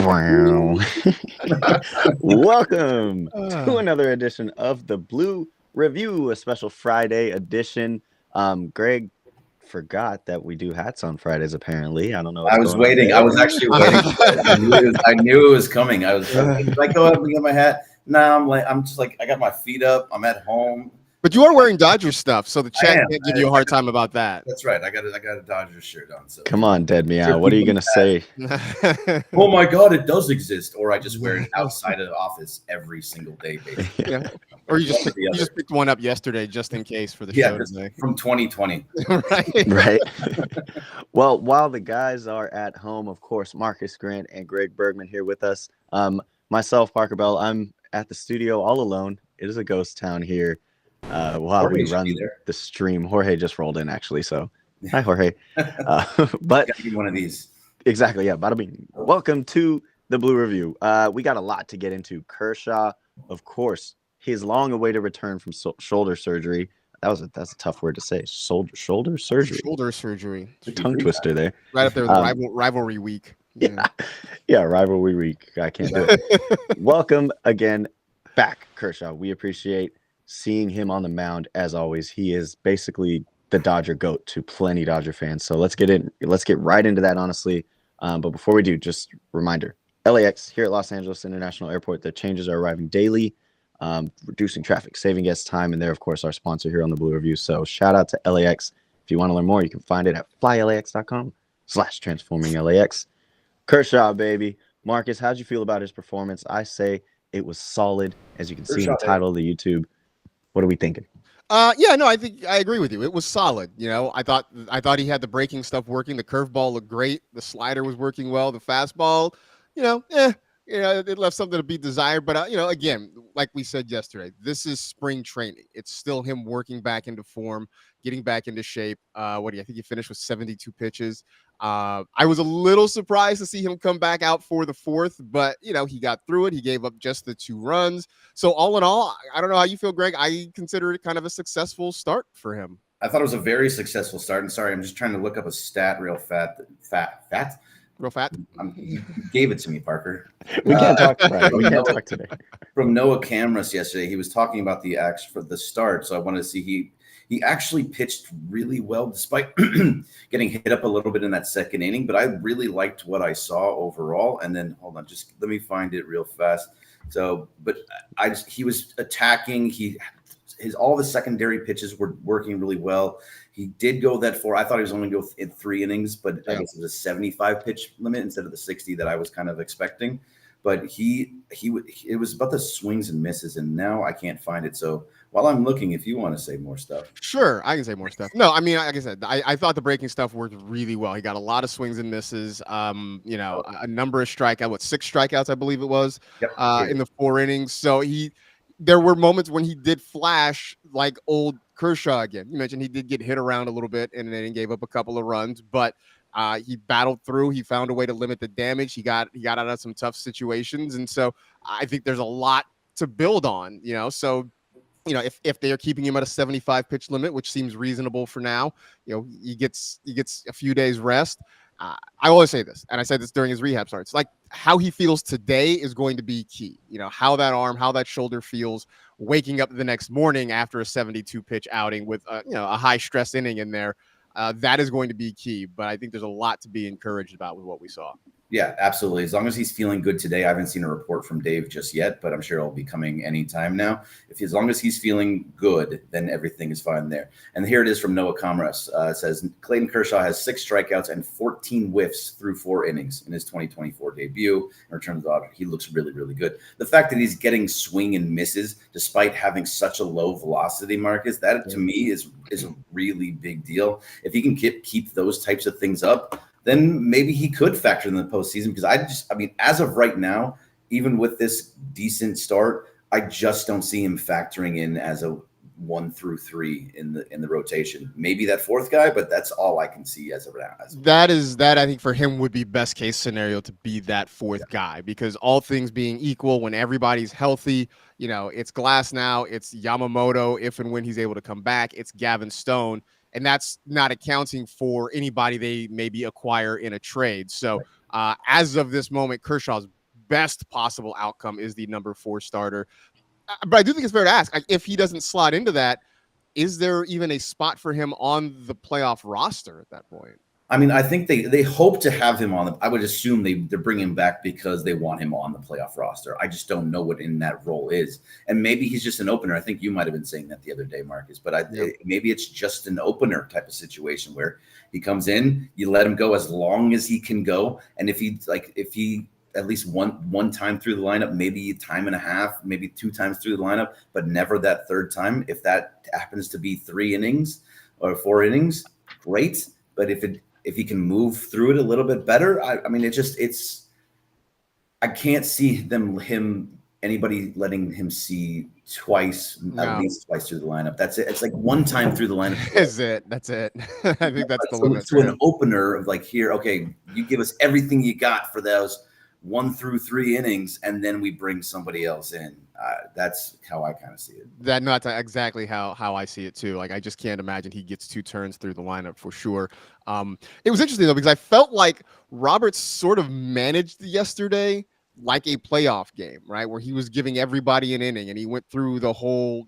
Wow. Welcome to another edition of the Blue Review, a special Friday edition. Greg forgot that we do hats on Fridays, apparently. I don't know what's I was going on waiting. there. I was actually waiting. I knew it was coming. I was like, I go up and get my hat. No, I'm just like, I got my feet up. I'm at home. But you are wearing Dodgers stuff, so the chat am. can't give you a hard time about that. That's right. I got a Dodgers shirt on. So Come on, Dead Meow. What are you going to say? Oh my God, it does exist. Or I just wear it outside of the office every single day, basically. Yeah. Or you just picked one up yesterday just in case for the show today. From 2020. Right. Well, while the guys are at home, of course, Marcus Grant and Greg Bergman here with us. Myself, Parker Bell, I'm at the studio all alone. It is a ghost town here. While we run the stream. Jorge just rolled in, actually. So, hi, Jorge. But one of these. Exactly. Yeah. Bada bing. Welcome to the Blue Review. We got a lot to get into. Kershaw, of course, his long-awaited return from shoulder surgery. That's a tough word to say. Shoulder surgery. Shoulder surgery. Tongue twister there. Right up there with rivalry week. Yeah, rivalry week. I can't do it. Welcome again back, Kershaw. We appreciate seeing him on the mound. As always, he is basically the Dodger GOAT to plenty Dodger fans. So let's get right into that, honestly. But before we do, just reminder, LAX here at Los Angeles International Airport, the changes are arriving daily, reducing traffic, saving guests time, and they're, of course, our sponsor here on the Blue Review. So shout out to LAX. If you want to learn more, you can find it at flylax.com/transforminglax. Kershaw, baby. Marcus, how'd you feel about his performance? I say it was solid, as you can see in the title of the YouTube. What are we thinking? I think I agree with you. It was solid. I thought he had the breaking stuff working. The curveball looked great. The slider was working well. The fastball, it left something to be desired. But again, like we said yesterday, this is spring training. It's still him working back into form, getting back into shape. I think he finished with 72 pitches. I was a little surprised to see him come back out for the fourth, but he got through it. He gave up just the 2 runs. So all in all, I don't know how you feel, Greg. I consider it kind of a successful start for him. I thought it was a very successful start. And sorry, I'm just trying to look up a stat real fat. Real fat. You gave it to me, Parker. We can't talk Friday. We can't talk today. From Noah Cameras yesterday, he was talking about the acts for the start. So I wanted to see he actually pitched really well despite getting hit up a little bit in that second inning. But I really liked what I saw overall. And then hold on, just let me find it real fast. So, but he was attacking. All the secondary pitches were working really well. He did go that 4. I thought he was only going to go in 3 innings, but I guess it was a 75 pitch limit instead of the 60 that I was kind of expecting. But it was about the swings and misses, and now I can't find it. So while I'm looking, if you want to say more stuff. Sure, I can say more stuff. No, I mean, like I said, I thought the breaking stuff worked really well. He got a lot of swings and misses, a number of strikeouts, 6 strikeouts, I believe it was, in the 4 innings. So there were moments when he did flash like old Kershaw again. You mentioned he did get hit around a little bit and then gave up a couple of runs, but he battled through. He found a way to limit the damage. He got out of some tough situations. And so I think there's a lot to build on, so, if they are keeping him at a 75 pitch limit, which seems reasonable for now, he gets a few days rest. I always say this, and I said this during his rehab starts, like how he feels today is going to be key. How that arm, how that shoulder feels waking up the next morning after a 72 pitch outing with a high stress inning in there. That is going to be key, but I think there's a lot to be encouraged about with what we saw. Yeah, absolutely. As long as he's feeling good today, I haven't seen a report from Dave just yet, but I'm sure it'll be coming anytime now. As long as he's feeling good, then everything is fine there. And here it is from Noah Comras. It says Clayton Kershaw has 6 strikeouts and 14 whiffs through 4 innings in his 2024 debut. In return to the Dodgers, he looks really, really good. The fact that he's getting swing and misses despite having such a low velocity, Marcus, that to me is a really big deal. If he can keep those types of things up, then maybe he could factor in the postseason, because as of right now, even with this decent start, I just don't see him factoring in as a 1 through 3 in the rotation. Maybe that 4th guy, but that's all I can see as of now. That I think for him would be best case scenario to be that 4th guy, because all things being equal, when everybody's healthy, it's Glass now, it's Yamamoto if and when he's able to come back, it's Gavin Stone. And that's not accounting for anybody they maybe acquire in a trade. So As of this moment, Kershaw's best possible outcome is the number 4 starter. But I do think it's fair to ask, like, if he doesn't slot into that, is there even a spot for him on the playoff roster at that point? I mean, I think they hope to have him on. I would assume they're bringing him back because they want him on the playoff roster. I just don't know what in that role is. And maybe he's just an opener. I think you might have been saying that the other day, Marcus. But maybe it's just an opener type of situation where he comes in, you let him go as long as he can go. And if he at least one time through the lineup, maybe a time and a half, maybe 2 times through the lineup, but never that third time. If that happens to be 3 innings or 4 innings, great. But if he can move through it a little bit better, I mean, I can't see anybody letting him see twice, at least twice through the lineup. That's it. It's like 1 time through the lineup. That's it. I think that's the limit. To an opener of like, here, okay, you give us everything you got for those 1 through 3 innings, and then we bring somebody else in. That's how I kind of see it. That's exactly how I see it too. Like, I just can't imagine he gets 2 turns through the lineup for sure. It was interesting though, because I felt like Roberts sort of managed yesterday like a playoff game, right? Where he was giving everybody an inning, and he went through the whole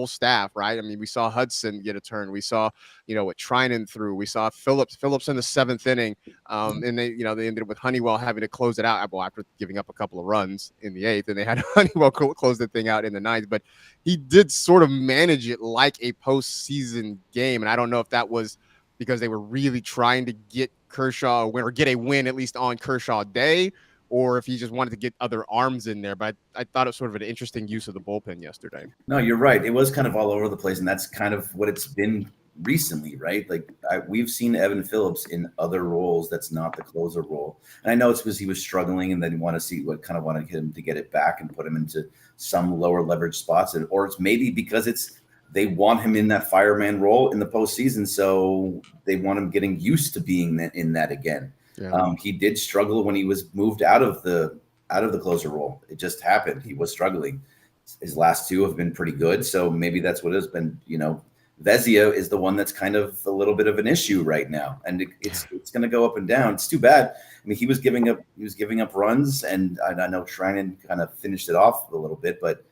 staff, right? I mean, we saw Hudson get a turn. We saw, what Trinan threw. We saw Phillips in the 7th inning. And they ended up with Honeywell having to close it out after giving up a couple of runs in the 8th, and they had Honeywell close the thing out in the 9th. But he did sort of manage it like a postseason game. And I don't know if that was because they were really trying to get Kershaw a win, or get a win at least on Kershaw Day, or if he just wanted to get other arms in there. But I thought it was sort of an interesting use of the bullpen yesterday. No, you're right. It was kind of all over the place, and that's kind of what it's been recently, right? Like we've seen Evan Phillips in other roles that's not the closer role. And I know it's because he was struggling, and then you want to see what kind of wanted him to get it back and put him into some lower leverage spots. Or it's maybe because they want him in that fireman role in the postseason, so they want him getting used to being in that again. Yeah. He did struggle when he was moved out of the closer role. It just happened. He was struggling. His last 2 have been pretty good, so maybe that's what it's been. Vezia is the one that's kind of a little bit of an issue right now, and it's going to go up and down. It's too bad. I mean, he was giving up runs, and I know Trinan kind of finished it off a little bit, but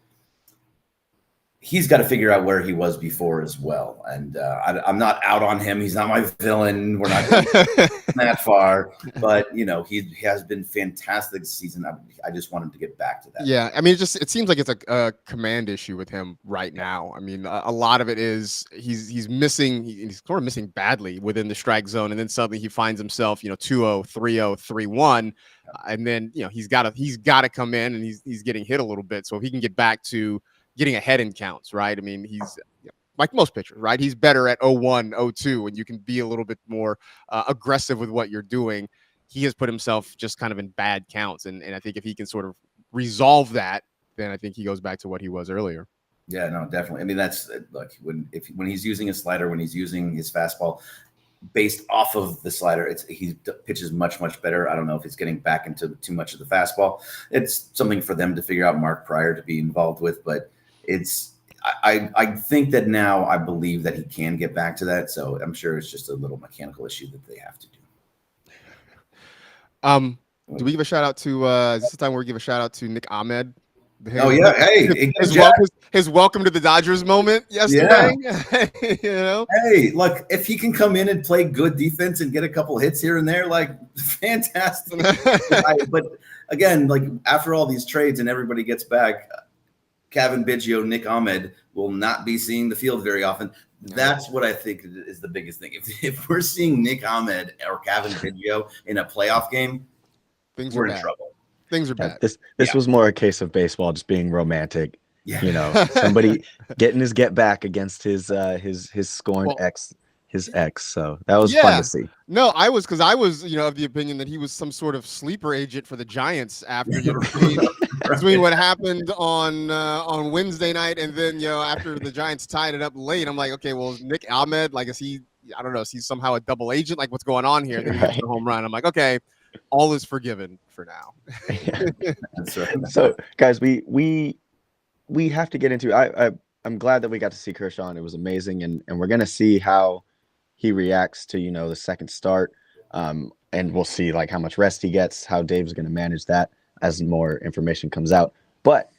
he's got to figure out where he was before as well. And I'm not out on him. He's not my villain. We're not that far, but he has been fantastic this season. I just want him to get back to that. Yeah. I mean, it seems like it's a command issue with him right now. I mean, a lot of it is he's missing, he's sort of missing badly within the strike zone. And then suddenly he finds himself, 2-0, 3-0, 3-1. And then, he's got to come in, and he's getting hit a little bit. So if he can get back to getting ahead in counts, right? I mean, he's like most pitchers, right? He's better at 0-1, 0-2, and you can be a little bit more aggressive with what you're doing. He has put himself just kind of in bad counts, and I think if he can sort of resolve that, then I think he goes back to what he was earlier. Yeah, no, definitely. I mean, that's look, when he's using a slider, when he's using his fastball based off of the slider, he pitches much better. I don't know if it's getting back into too much of the fastball. It's something for them to figure out, Mark Pryor to be involved with, but I think that now I believe that he can get back to that. So I'm sure it's just a little mechanical issue that they have to do. Do we give a shout out to is this the time where we give a shout out to Nick Ahmed? His welcome to the Dodgers moment yesterday. Yeah. Hey, look, if he can come in and play good defense and get a couple hits here and there, like, fantastic. But again, like, after all these trades and everybody gets back, Kevin Biggio, Nick Ahmed will not be seeing the field very often. That's what I think is the biggest thing. If we're seeing Nick Ahmed or Kevin Biggio in a playoff game, we're in trouble. Things are bad. This was more a case of baseball just being romantic. Yeah. Somebody getting his get back against his scorned his ex. So that was fun to see. No, I was of the opinion that he was some sort of sleeper agent for the Giants after between what happened on Wednesday night and then after the Giants tied it up late. I'm like, okay, well, Nick Ahmed, like, is he? I don't know. Is he somehow a double agent? Like, what's going on here? Then he hits the home run. I'm like, okay, all is forgiven for now. That's right. So, guys, we have to get into. I'm glad that we got to see Kershaw, and it was amazing, and we're gonna see how he reacts to the second start. and we'll see like how much rest he gets, how Dave's going to manage that as more information comes out. But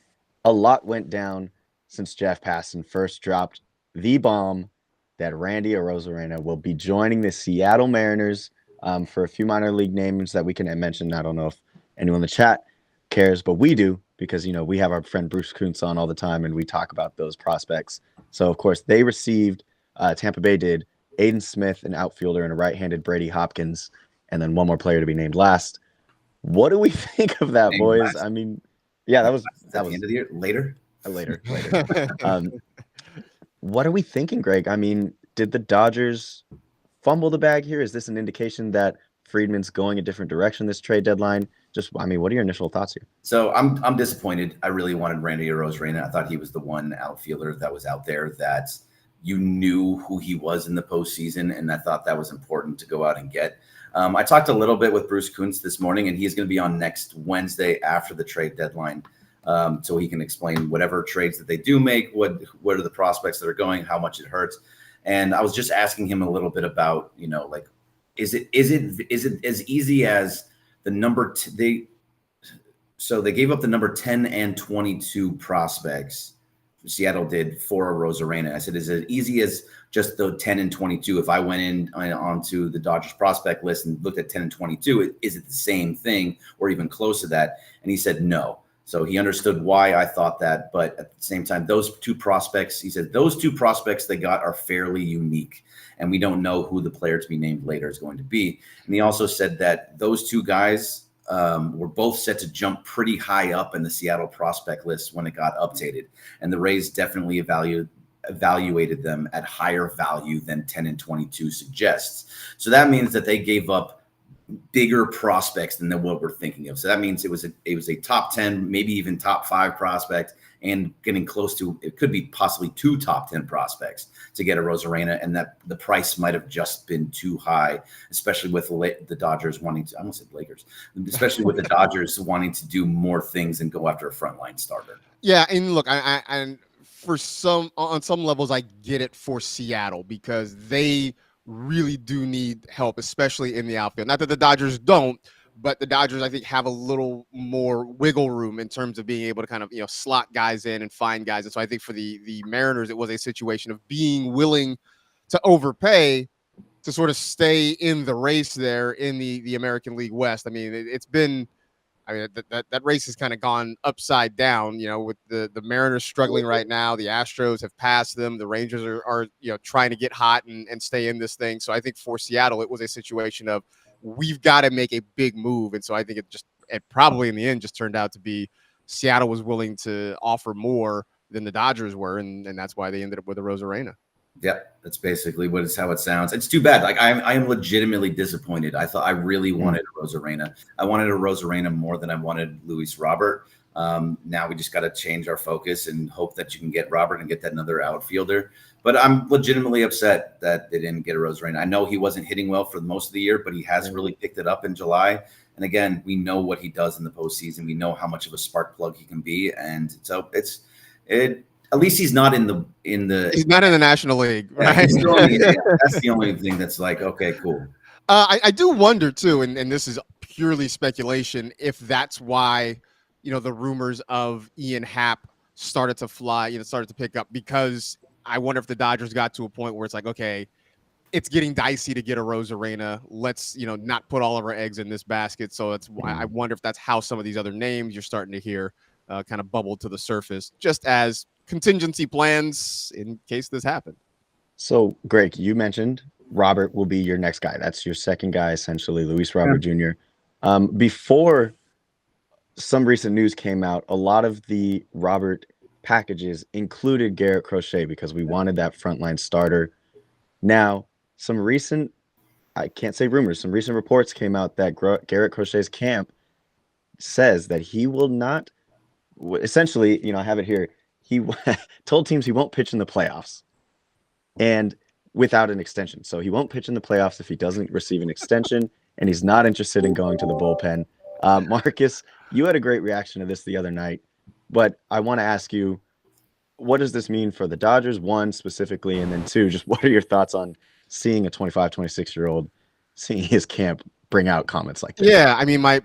a lot went down since Jeff Passan first dropped the bomb that Randy Arozarena will be joining the Seattle Mariners for a few minor league names that we can mention. I don't know if anyone in the chat cares, but we do, because, you know, we have our friend Bruce Kuntz on all the time and we talk about those prospects. So, of course, they received, Tampa Bay did, Aiden Smith, an outfielder, and a right-handed Brady Hopkins, and then one more player to be named last. What do we think of that, boys? Last. I mean, yeah, that was the end of the year. Later. What are we thinking, Greg? I mean, did the Dodgers fumble the bag here? Is this an indication that Friedman's going a different direction this trade deadline? Just, I mean, what are your initial thoughts here? So I'm disappointed. I really wanted Randy Arozarena. I thought he was the one outfielder that was out there that you knew who he was in the postseason, and I thought that was important to go out and get. I talked a little bit with Bruce Kuntz this morning, and he's going to be on next Wednesday after the trade deadline, so he can explain whatever trades that they do make, what are the prospects that are going, how much it hurts. And I was just asking him a little bit about, you know, like, is it as easy as the number so they gave up the number 10 and 22 prospects. Seattle did for Arozarena. I said, is it easy as just the 10 and 22? If I went in onto the Dodgers prospect list and looked at 10 and 22, is it the same thing or even close to that? And he said no. So he understood why I thought that. But at the same time, those two prospects, he said, those two prospects they got are fairly unique. And we don't know who the player to be named later is going to be. And he also said that those two guys were both set to jump pretty high up in the Seattle prospect list when it got updated. And the Rays definitely evaluated them at higher value than 10 and 22 suggests. So that means that they gave up bigger prospects than what we're thinking of. So that means it was a top 10, maybe even top 5 prospect, and getting close to, it could be possibly 2 top 10 prospects to get Arozarena, and that the price might have just been too high, especially with the Dodgers wanting to, I almost said Lakers, especially with the Dodgers wanting to do more things and go after a frontline starter. Yeah, and look, and for on some levels, I get it for Seattle because they really do need help, especially in the outfield. Not that the Dodgers don't, but the Dodgers, I think, have a little more wiggle room in terms of being able to kind of, you know, slot guys in and find guys. And so I think for the Mariners, it was a situation of being willing to overpay to sort of stay in the race there in the American League West. I mean, it's been, I mean, that race has kind of gone upside down, you know, with the Mariners struggling right now. The Astros have passed them. The Rangers are you know, trying to get hot and stay in this thing. So I think for Seattle, it was a situation of we've got to make a big move. And so I think it probably in the end just turned out to be Seattle was willing to offer more than the Dodgers were. And that's why they ended up with Arozarena. Yep, that's basically how it sounds. It's too bad. Like I am legitimately disappointed. I thought I really wanted Arozarena. I wanted Arozarena more than I wanted Luis Robert. Now we just got to change our focus and hope that you can get Robert and get that another outfielder. But I'm legitimately upset that they didn't get Arozarena. I know he wasn't hitting well for most of the year, but he has really picked it up in July. And again, we know what he does in the postseason. We know how much of a spark plug he can be, and so at least he's not in the. He's not in the National League, right? That's the only thing that's like, okay, cool. I do wonder too, and this is purely speculation, if that's why, you know, the rumors of Ian Happ started to fly, you know, started to pick up, because I wonder if the Dodgers got to a point where it's like, okay, it's getting dicey to get Arozarena. Let's, you know, not put all of our eggs in this basket. So that's why I wonder if that's how some of these other names you're starting to hear kind of bubble to the surface, just as contingency plans in case this happened. So, Greg, you mentioned Robert will be your next guy. That's your second guy, essentially, Luis Robert Jr. Before some recent news came out, a lot of the Robert packages included Garrett Crochet because we wanted that frontline starter. Now, some recent, I can't say rumors, some recent reports came out that Garrett Crochet's camp says that he will not, essentially, you know, I have it here, he told teams he won't pitch in the playoffs and without an extension. So he won't pitch in the playoffs if he doesn't receive an extension, and he's not interested in going to the bullpen. Marcus, you had a great reaction to this the other night, but I want to ask you, what does this mean for the Dodgers, one, specifically, and then two, just what are your thoughts on seeing a 25, 26-year-old, seeing his camp bring out comments like this. Yeah, I mean, my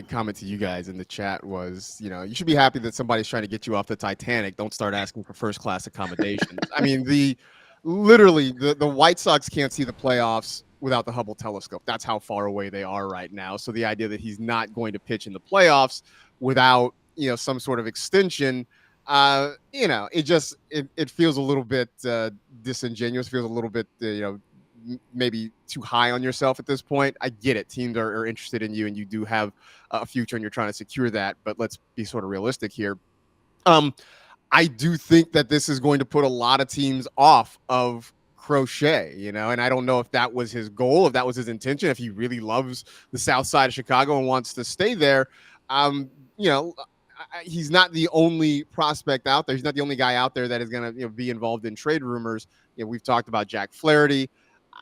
comment to you guys in the chat was, you should be happy that somebody's trying to get you off the Titanic. Don't start asking for first class accommodations. I mean, literally the White Sox can't see the playoffs without the Hubble telescope. That's how far away they are right now. So the idea that he's not going to pitch in the playoffs without, some sort of extension, it feels a little bit disingenuous, feels a little bit, maybe too high on yourself at this point. I get it. Teams are interested in you and you do have a future and you're trying to secure that, but let's be sort of realistic here. I do think that this is going to put a lot of teams off of Crochet, and I don't know if that was his goal, if that was his intention, if he really loves the South Side of Chicago and wants to stay there. He's not the only prospect out there. He's not the only guy out there that is going to be involved in trade rumors. We've talked about Jack Flaherty.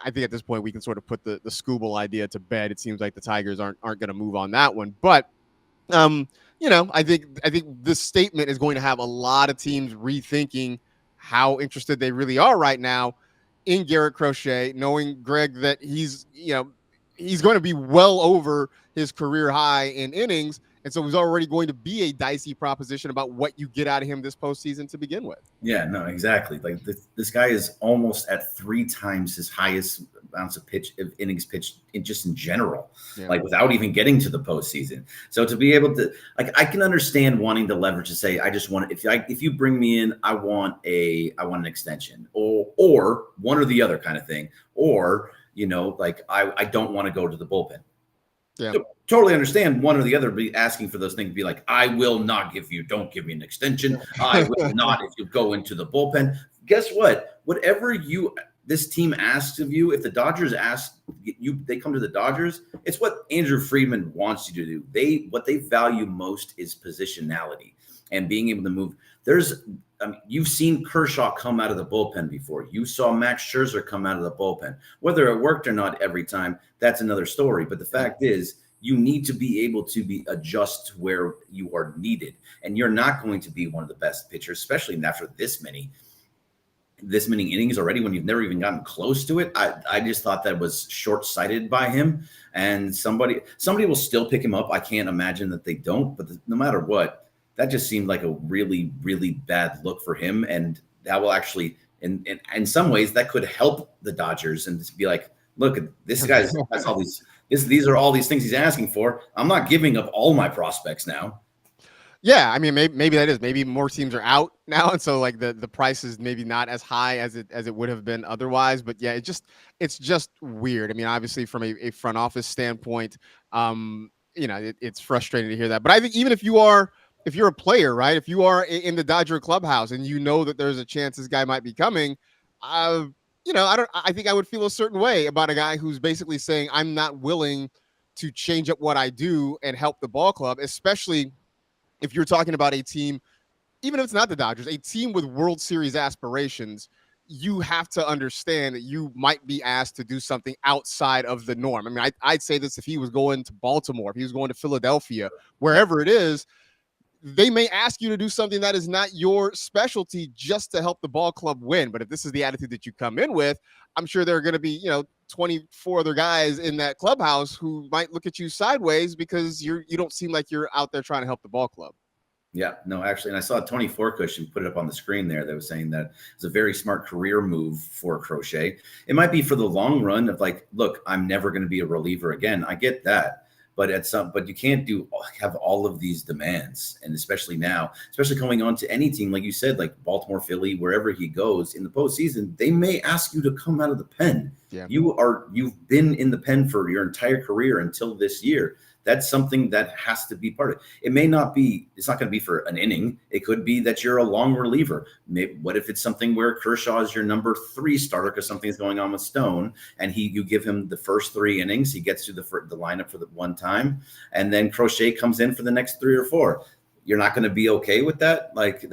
I think at this point we can sort of put the Scooble idea to bed. It seems like the Tigers aren't going to move on that one. But I think this statement is going to have a lot of teams rethinking how interested they really are right now in Garrett Crochet, knowing, Greg, that he's going to be well over his career high in innings. And so he's already going to be a dicey proposition about what you get out of him this postseason to begin with. Yeah, no, exactly. Like this guy is almost at 3 times his highest amounts of innings pitched in general, like without even getting to the postseason. So to be able to, I can understand wanting to leverage to say, I just want, if you bring me in, I want an extension or one or the other kind of thing, or, I don't want to go to the bullpen. Yeah. So, totally understand one or the other be asking for those things, be like, I will not don't give me an extension. I will not if you go into the bullpen. Guess what? Whatever this team asks of you, if the Dodgers ask you, they come to the Dodgers, it's what Andrew Friedman wants you to do. What they value most is positionality and being able to move. You've seen Kershaw come out of the bullpen before. You saw Max Scherzer come out of the bullpen. Whether it worked or not every time, that's another story. But the fact is, you need to be able to adjust to where you are needed. And you're not going to be one of the best pitchers, especially after this many innings already when you've never even gotten close to it. I just thought that was short-sighted by him. And somebody will still pick him up. I can't imagine that they don't. But no matter what, that just seemed like a really, really bad look for him. And that will actually, in some ways, that could help the Dodgers and just be like, look, this guy has all these. These are all these things he's asking for. I'm not giving up all my prospects now. Yeah, I mean, maybe that is. Maybe more teams are out now, and so like the price is maybe not as high as it would have been otherwise. But yeah, it's just weird. I mean, obviously from a front office standpoint, it's frustrating to hear that. But I think even if you're a player, right? If you are in the Dodger clubhouse and you know that there's a chance this guy might be coming, I think I would feel a certain way about a guy who's basically saying, I'm not willing to change up what I do and help the ball club, especially if you're talking about a team, even if it's not the Dodgers, a team with World Series aspirations. You have to understand that you might be asked to do something outside of the norm. I mean, I'd say this if he was going to Baltimore, if he was going to Philadelphia, wherever it is, they may ask you to do something that is not your specialty just to help the ball club win. But if this is the attitude that you come in with, I'm sure there are going to be, 24 other guys in that clubhouse who might look at you sideways because you don't seem like you're out there trying to help the ball club. Yeah, no, actually, and I saw Tony Forcush put it up on the screen there that was saying that it's a very smart career move for Crochet. It might be for the long run of like, look, I'm never going to be a reliever again. I get that. But you can't have all of these demands, and especially coming on to any team, like you said, like Baltimore, Philly, wherever he goes in the postseason, they may ask you to come out of the pen. Yeah. You've been in the pen for your entire career until this year. That's something that has to be part of it. It's not going to be for an inning. It could be that you're a long reliever. What if it's something where Kershaw is your number 3 starter because something's going on with Stone, and you give him the first 3 innings, he gets to the lineup for the one time, and then Crochet comes in for the next 3 or 4. You're not going to be okay with that. Like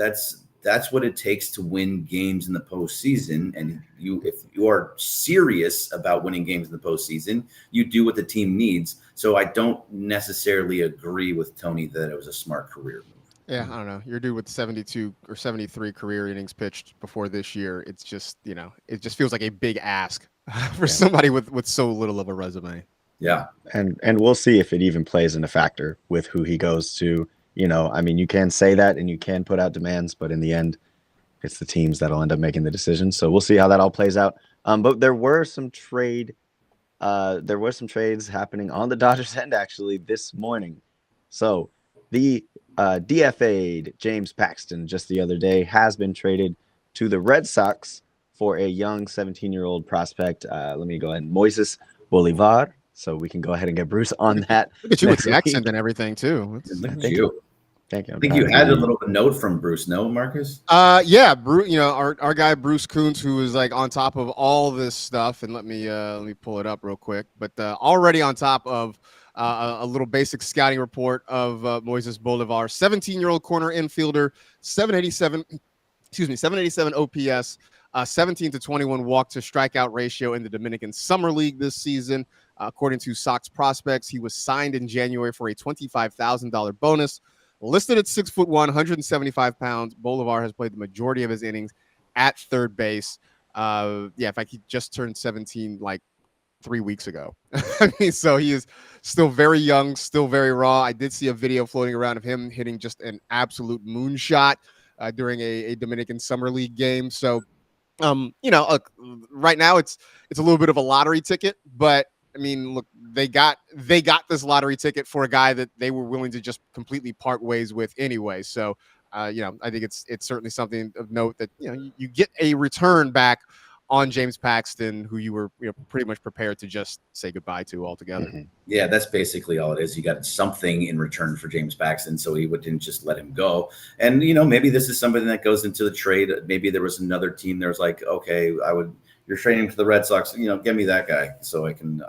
that's what it takes to win games in the postseason. And if you are serious about winning games in the postseason, you do what the team needs. So I don't necessarily agree with Tony that it was a smart career move. Yeah, I don't know. You're due with 72 or 73 career innings pitched before this year. It's just, it just feels like a big ask for somebody with so little of a resume. Yeah. And we'll see if it even plays in a factor with who he goes to. I mean, you can say that and you can put out demands, but in the end, it's the teams that'll end up making the decision. So we'll see how that all plays out. But there were some trades happening on the Dodgers end actually this morning. So the DFA'd James Paxton just the other day has been traded to the Red Sox for a young 17-year-old prospect. Let me go ahead and Moises Bolivar. So we can go ahead and get Bruce on that. Look at you with the accent and everything too. Look at you. Thank you. I think you had a little note from Bruce, no, Marcus? Yeah, Bruce. Our guy Bruce Kuntz, who is like on top of all this stuff, and let me pull it up real quick. But already on top of a little basic scouting report of Moises Bolivar, 17-year-old corner infielder, 787 OPS, 17 to 21 walk to strikeout ratio in the Dominican Summer League this season. According to Sox Prospects, he was signed in January for a $25,000 bonus. Listed at 6'1", 175 pounds, Bolivar has played the majority of his innings at third base. In fact, he just turned 17 like 3 weeks ago. I mean, so he is still very young, still very raw. I did see a video floating around of him hitting just an absolute moonshot during a Dominican Summer League game. So, right now it's a little bit of a lottery ticket, but I mean, look, they got this lottery ticket for a guy that they were willing to just completely part ways with anyway. So, I think it's certainly something of note that you get a return back on James Paxton, who you were pretty much prepared to just say goodbye to altogether. Mm-hmm. Yeah, that's basically all it is. You got something in return for James Paxton, so he didn't just let him go. And maybe this is something that goes into the trade. Maybe there was another team that was like, okay, you're trading him to the Red Sox. Get me that guy so I can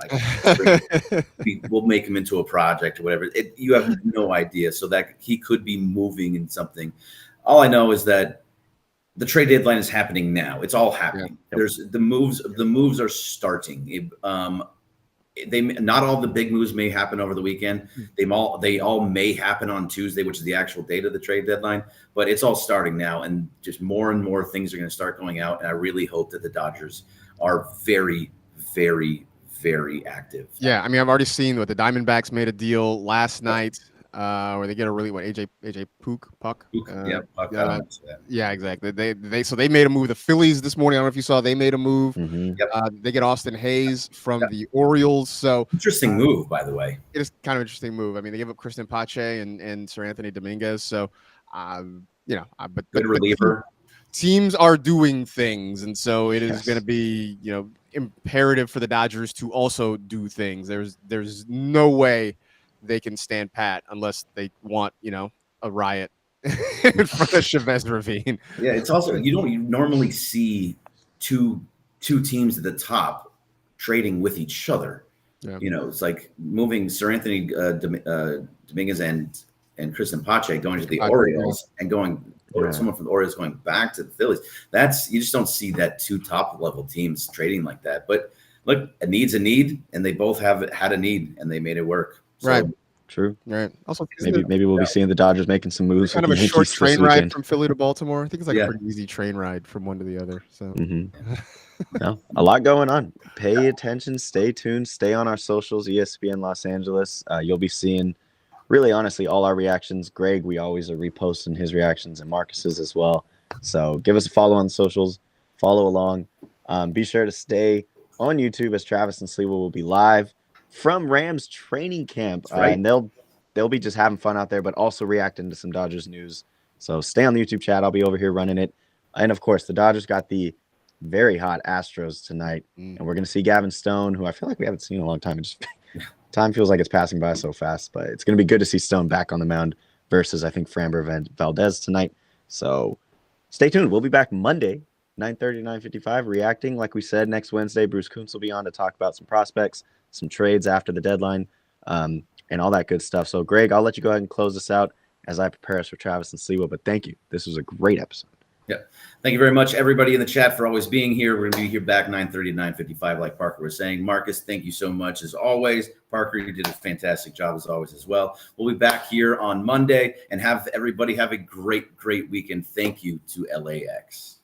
we'll make him into a project or whatever. You have no idea. So that he could be moving in something. All I know is that the trade deadline is happening now. It's all happening. Yeah. There's the moves are starting. Not all the big moves may happen over the weekend. They all may happen on Tuesday, which is the actual date of the trade deadline, but it's all starting now, and just more and more things are going to start going out. And I really hope that the Dodgers are very, very, very active. Yeah. I mean, I've already seen what the Diamondbacks made a deal last night. Where they get a really AJ Puck. Puck. Yeah, exactly. They made a move. The Phillies this morning, I don't know if you saw, they made a move. Mm-hmm. They get Austin Hayes from the Orioles. So interesting move, by the way. It is kind of interesting move. I mean, they give up Christian Pache and Sir Anthony Dominguez. So, but good reliever. Teams are doing things, and so it is going to be imperative for the Dodgers to also do things. There's no way they can stand pat unless they want, a riot in front of Chavez Ravine. Yeah, it's also you normally see two teams at the top trading with each other. Yeah. It's like moving Sir Anthony Dominguez and Christian Pache going to the Orioles and someone from the Orioles going back to the Phillies. You just don't see that two top level teams trading like that. But look, a need's a need, and they both had a need, and they made it work. So, right. True. Right. Also, maybe we'll be seeing the Dodgers making some moves. Kind of a short train ride from Philly to Baltimore. I think it's like a pretty easy train ride from one to the other. So, no, a lot going on. Pay attention. Stay tuned. Stay on our socials. ESPN Los Angeles. You'll be seeing, really, honestly, all our reactions. Greg, we always are reposting his reactions, and Marcus's as well. So give us a follow on the socials. Follow along. Be sure to stay on YouTube as Travis and Sliwa will be live from Rams training camp, and they'll be just having fun out there, but also reacting to some Dodgers news. So stay on the YouTube chat. I'll be over here running it. And of course, the Dodgers got the very hot Astros tonight, and we're going to see Gavin Stone, who I feel like we haven't seen in a long time. Time feels like it's passing by so fast, but it's going to be good to see Stone back on the mound versus, I think, Framber Valdez tonight. So stay tuned. We'll be back Monday, 9:30, 9:55, reacting. Like we said, next Wednesday, Bruce Kuntz will be on to talk about some prospects, some trades after the deadline, and all that good stuff. So, Greg, I'll let you go ahead and close this out as I prepare us for Travis and Sliwa. But thank you. This was a great episode. Yeah. Thank you very much, everybody in the chat, for always being here. We're going to be here back 9:30 to 9:55, like Parker was saying. Marcus, thank you so much as always. Parker, you did a fantastic job as always as well. We'll be back here on Monday, and have everybody have a great, great weekend. Thank you to LAX.